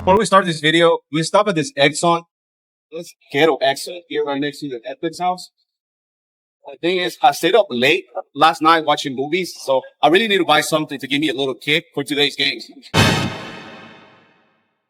Before we start this video, we stop at this Exxon. This ghetto Exxon here right next to the Netflix house. The thing is, I stayed up late last night watching movies, so I really need to buy something to give me a little kick for today's games. I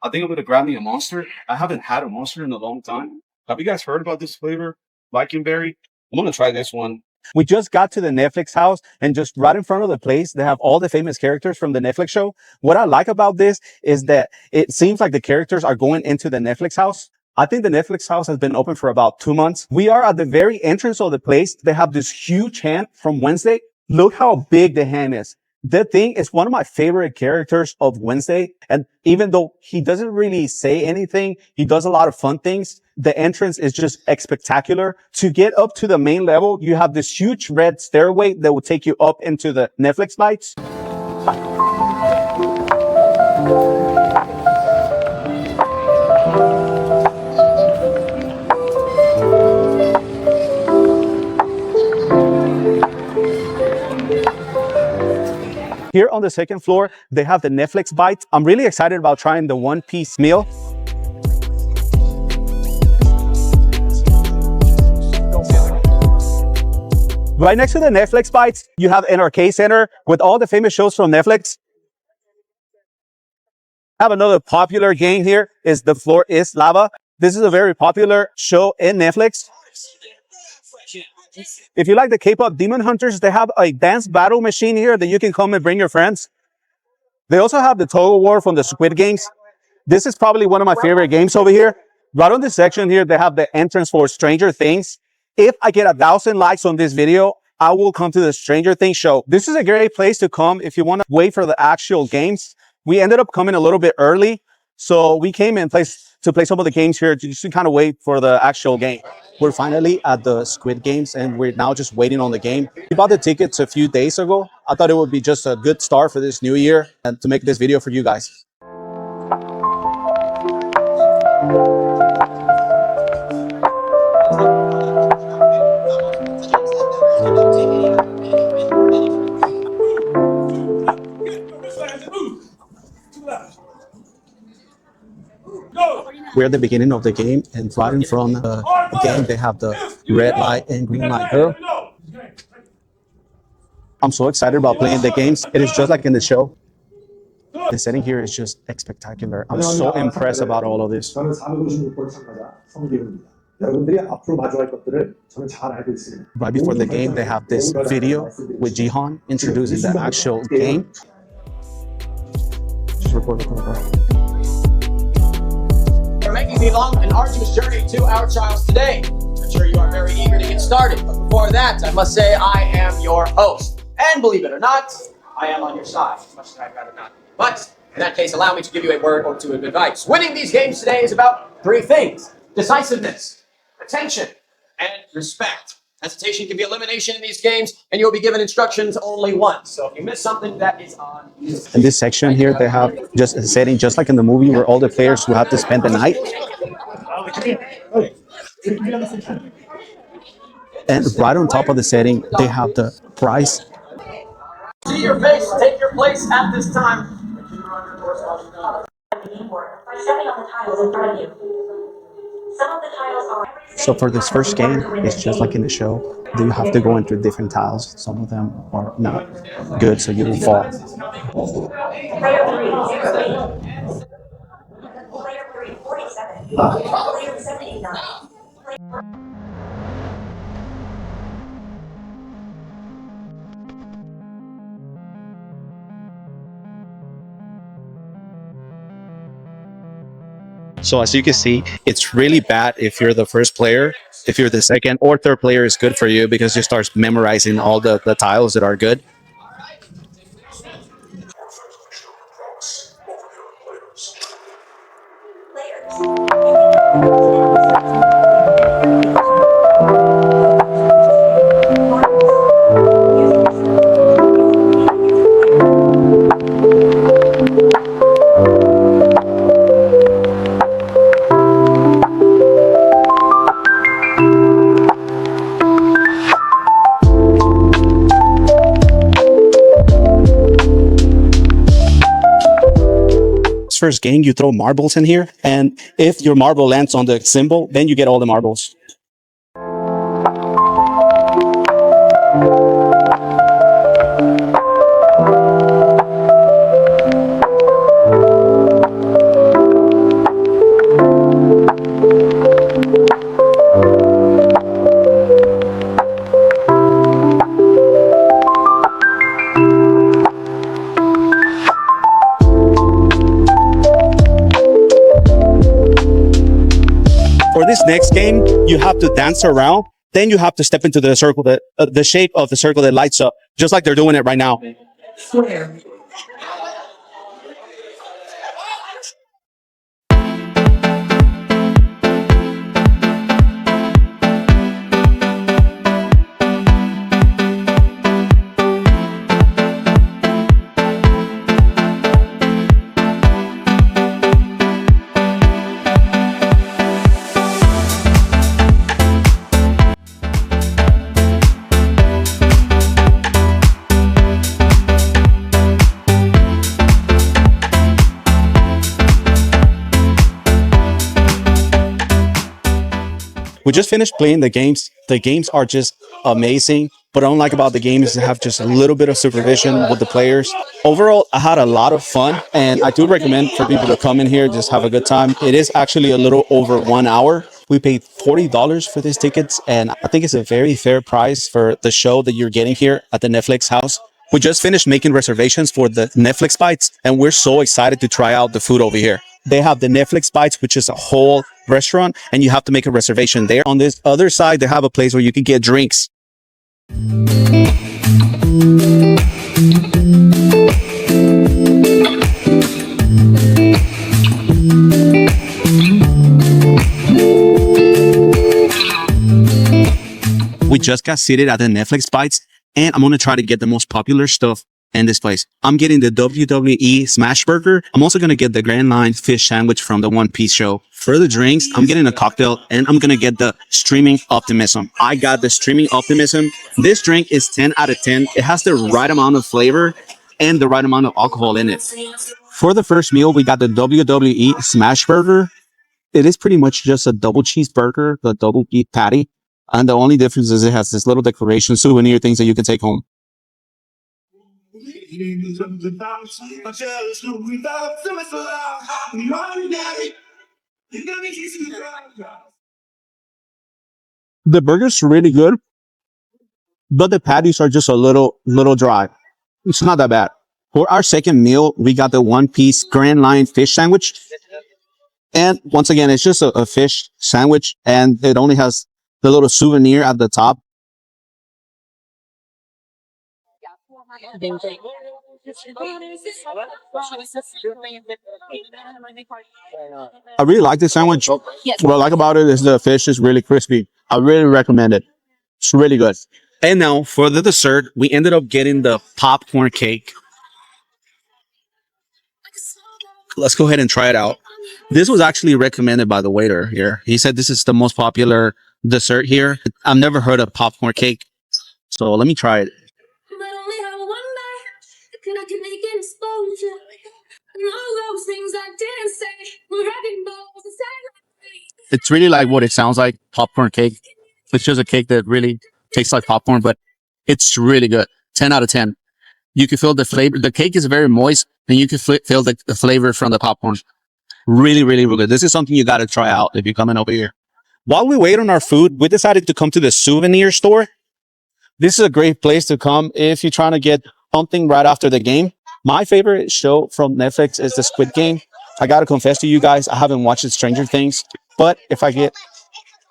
think I'm gonna grab me a Monster. I haven't had a Monster in a long time. Have you guys heard about this flavor, Viking Berry? I'm gonna try this one. We just got to the Netflix house, and just right in front of the place, they have all the famous characters from the Netflix show. What I like about this is that it seems like the characters are going into the Netflix house. I think the Netflix house has been open for about 2 months. We are at the very entrance of the place. They have this huge hand from Wednesday. Look how big the hand is. That thing is one of my favorite characters of Wednesday. And even though he doesn't really say anything, he does a lot of fun things. The entrance is just spectacular. To get up to the main level, you have this huge red stairway that will take you up into the Netflix lights. Here on the second floor, they have the Netflix bites. I'm really excited about trying the one-piece meal. Right next to the Netflix bites, you have an arcade center with all the famous shows from Netflix. I have another popular game here is The Floor is Lava. This is a very popular show in Netflix. If you like the K-pop Demon Hunters, they have a dance battle machine here that you can come and bring your friends. They also have the Tug of War from the Squid games. This is probably one of my favorite games over here. Right on this section here, they have the entrance for Stranger Things. If I get 1,000 likes on this video, I will come to the Stranger Things show. This is a great place to come if you want to wait for the actual games. We ended up coming a little bit early, so we came in place to play some of the games here just to kind of wait for the actual game. We're finally at the Squid games, and we're now just waiting on the game. We bought the tickets a few days ago. I thought it would be just a good start for this new year and to make this video for you guys. We're at the beginning of the game, and right in front of the game, they have the red light and green light girl. I'm so excited about playing the games. It is just like in the show. The setting here is just spectacular. I'm so impressed about all of this. Right before the game, they have this video with Jihan introducing the actual game. Just record. We're making the long and arduous journey to our trials today. I'm sure you are very eager to get started, but before that, I must say I am your host. And believe it or not, I am on your side, as much as I'd rather not. But in that case, allow me to give you a word or two of advice. Winning these games today is about 3 things: decisiveness, attention, and respect. Hesitation can be elimination in these games, and you'll be given instructions only once. So if you miss something, that is on you. In this section here, they have just a setting just like in the movie where all the players will have to spend the night. And right on top of the setting, they have the prize. See your face, take your place at this time. By stepping on the tiles in front of you. Some of the tiles are... So for this first game, it's just like in the show. You have to go into different tiles. Some of them are not good, so you will fall. Player 3, 08. Player 3, 47. Player 79. So as you can see, it's really bad if you're the first player. If you're the second or third player, it's good for you because you start memorizing all the tiles that are good. first game, you throw marbles in here, and if your marble lands on the symbol, then you get all the marbles. For this next game, you have to dance around. Then you have to step into the circle, that the shape of the circle that lights up, just like they're doing it right now. We just finished playing the games. The games are just amazing. What I don't like about the game is to have just a little bit of supervision with the players. Overall, I had a lot of fun, and I do recommend for people to come in here, just have a good time. It is actually a little over 1 hour. We paid $40 for these tickets, and I think it's a very fair price for the show that you're getting here at the Netflix house. We just finished making reservations for the Netflix Bites, and we're so excited to try out the food over here. They have the Netflix Bites, which is a whole restaurant, and you have to make a reservation there. On this other side, they have a place where you can get drinks. We just got seated at the Netflix Bites, and I'm going to try to get the most popular stuff in this place. I'm getting the WWE Smash Burger. I'm also going to get the Grand Line fish sandwich from the One Piece show. For the drinks, I'm getting a cocktail, and I'm going to get the Streaming Optimism. I got the Streaming Optimism. This drink is 10 out of 10. It has the right amount of flavor and the right amount of alcohol in it. For the first meal, we got the WWE Smash Burger. It is pretty much just a double cheeseburger, the double beef patty. And the only difference is it has this little decoration, souvenir things that you can take home. The burger's really good, but the patties are just a little dry. It's not that bad. For our second meal, we got the One Piece Grand Line fish sandwich. And once again, it's just a fish sandwich, and it only has the little souvenir at the top. I really like this sandwich. What I like about it is the fish is really crispy. I really recommend it. It's really good. And now for the dessert, we ended up getting the popcorn cake. Let's go ahead and try it out. This was actually recommended by the waiter here. He said this is the most popular dessert here. I've never heard of popcorn cake. So let me try it. It's really like what it sounds like, popcorn cake. It's just a cake that really tastes like popcorn, but it's really good. 10 out of 10. You can feel the flavor. The cake is very moist, and you can feel the flavor from the popcorn. Really, really, really good. This is something you got to try out if you're coming over here. While we wait on our food, we decided to come to the souvenir store. This is a great place to come if you're trying to get something right after the game. My favorite show from Netflix is the Squid Game. I got to confess to you guys, I haven't watched Stranger Things, but if I get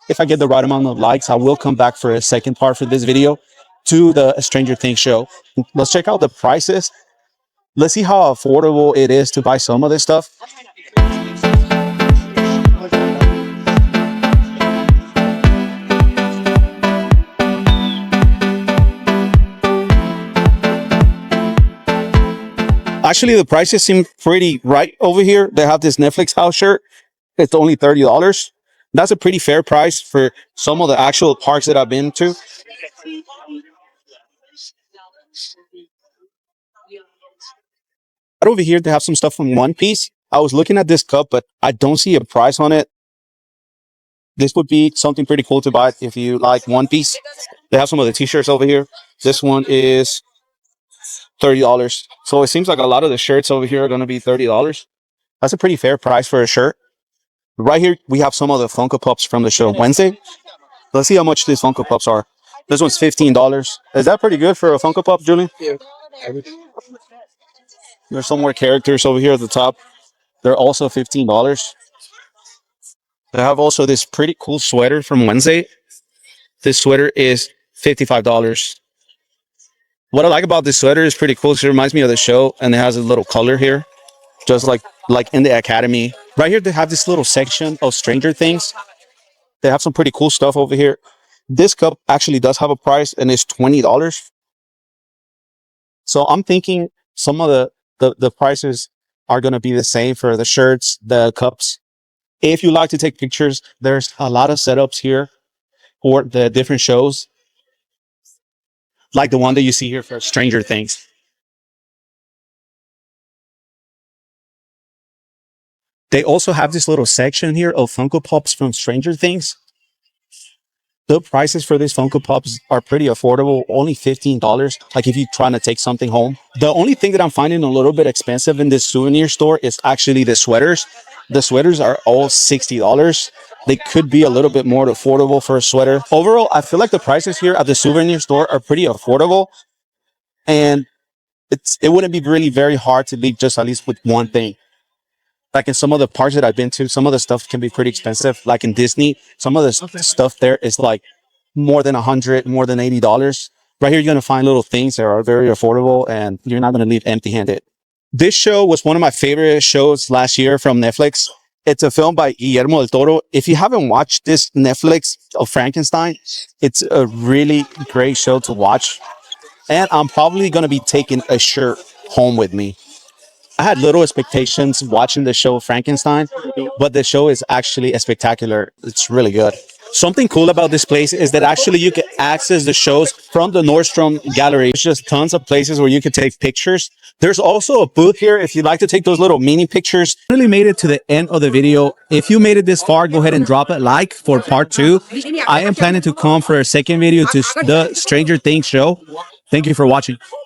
the right amount of likes, I will come back for a second part for this video to the Stranger Things show. Let's check out the prices. Let's see how affordable it is to buy some of this stuff. Actually, the prices seem pretty right over here. They have this Netflix house shirt. It's only $30. That's a pretty fair price for some of the actual parks that I've been to. Right over here, they have some stuff from One Piece. I was looking at this cup, but I don't see a price on it. This would be something pretty cool to buy if you like One Piece. They have some of the t-shirts over here. This one is $30. So it seems like a lot of the shirts over here are going to be $30. That's a pretty fair price for a shirt. Right here, we have some of the Funko Pops from the show Wednesday. Let's see how much these Funko Pops are. This one's $15. Is that pretty good for a Funko Pop, Julian? Yeah. There's some more characters over here at the top. They're also $15. They have also this pretty cool sweater from Wednesday. This sweater is $55. What I like about this sweater is pretty cool. It reminds me of the show, and it has a little color here, just like in the academy. Right here, they have this little section of Stranger Things. They have some pretty cool stuff over here. This cup actually does have a price, and it's $20. So I'm thinking some of the prices are going to be the same for the shirts, the cups. If you like to take pictures, there's a lot of setups here for the different shows, like the one that you see here for Stranger Things. They also have this little section here of Funko Pops from Stranger Things. The prices for these Funko Pops are pretty affordable, only $15. Like if you're trying to take something home. The only thing that I'm finding a little bit expensive in this souvenir store is actually the sweaters. The sweaters are all $60. They could be a little bit more affordable for a sweater. Overall, I feel like the prices here at the souvenir store are pretty affordable, and it wouldn't be really very hard to leave just at least with one thing. Like in some of the parks that I've been to, some of the stuff can be pretty expensive. Like in Disney, some of the stuff there is like more than more than $80. Right here, you're going to find little things that are very affordable, and you're not going to leave empty-handed. This show was one of my favorite shows last year from Netflix. It's a film by Guillermo del Toro. If you haven't watched this Netflix of Frankenstein, it's a really great show to watch. And I'm probably going to be taking a shirt home with me. I had little expectations watching the show Frankenstein, but the show is actually spectacular. It's really good. Something cool about this place is that actually you can access the shows from the Nordstrom gallery. There's just tons of places where you can take pictures. There's also a booth here if you'd like to take those little mini pictures. Really made it to the end of the video. If you made it this far, go ahead and drop a like for part 2. I am planning to come for a second video to the Stranger Things show. Thank you for watching.